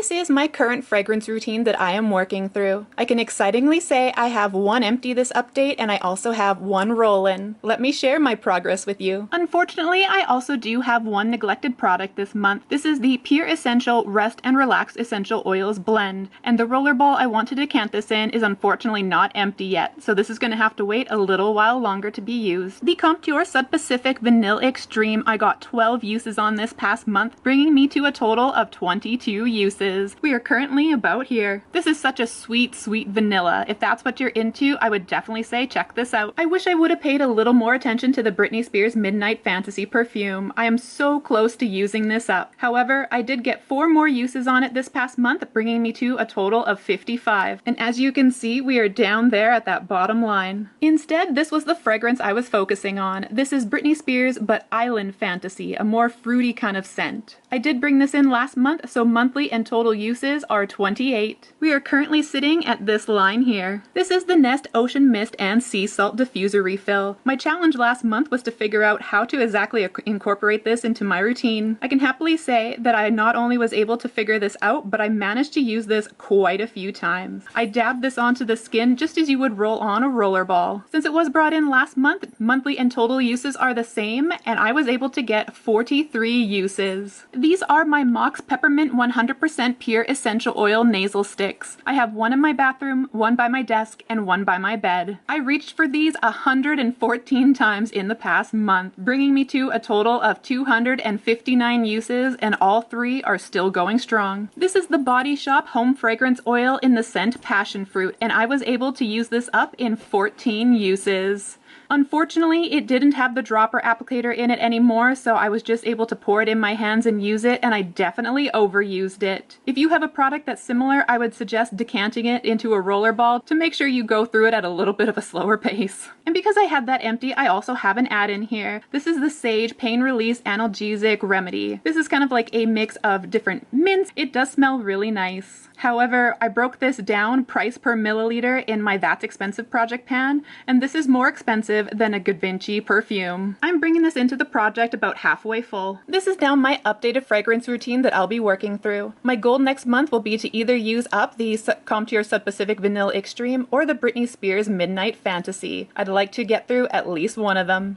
This is my current fragrance routine that I am working through. I can excitingly say I have one empty this update and I also have one roll-in. Let me share my progress with you. Unfortunately, I also do have one neglected product this month. This is the Pure Essential Rest and Relax Essential Oils blend, and the roller ball I want to decant this in is unfortunately not empty yet, so this is going to have to wait a little while longer to be used. The Compteur Sud Pacific Vanille Extreme, I got 12 uses on this past month, bringing me to a total of 22 uses. We are currently about here. This is such a sweet, sweet vanilla. If that's what you're into, I would definitely say check this out. I wish I would have paid a little more attention to the Britney Spears Midnight Fantasy perfume. I am so close to using this up. However, I did get 4 more uses on it this past month, bringing me to a total of 55. And as you can see, we are down there at that bottom line. Instead, this was the fragrance I was focusing on. This is Britney Spears, but Island Fantasy, a more fruity kind of scent. I did bring this in last month, so monthly and total uses are 28. We are currently sitting at this line here. This is the Nest Ocean Mist and Sea Salt Diffuser Refill. My challenge last month was to figure out how to exactly incorporate this into my routine. I can happily say that I not only was able to figure this out, but I managed to use this quite a few times. I dabbed this onto the skin just as you would roll on a roller ball. Since it was brought in last month, monthly and total uses are the same, and I was able to get 43 uses. These are my Mox Peppermint 100% Pure Essential Oil Nasal Sticks. I have one in my bathroom, one by my desk, and one by my bed. I reached for these 114 times in the past month, bringing me to a total of 259 uses, and all 3 are still going strong. This is the Body Shop Home Fragrance Oil in the scent Passion Fruit, and I was able to use this up in 14 uses. Unfortunately, it didn't have the dropper applicator in it anymore, so I was just able to pour it in my hands and use it, and I definitely overused it. If you have a product that's similar, I would suggest decanting it into a roller ball to make sure you go through it at a little bit of a slower pace. And because I had that empty, I also have an add-in here. This is the Sage Pain Release Analgesic Remedy. This is kind of like a mix of different mints. It does smell really nice. However, I broke this down price per milliliter in my That's Expensive project pan, and this is more expensive than a Givenchy perfume. I'm bringing this into the project about halfway full. This is now my updated fragrance routine that I'll be working through. My goal next month will be to either use up the Compteur Sud Pacific Vanille Extreme or the Britney Spears Midnight Fantasy. I'd like to get through at least one of them.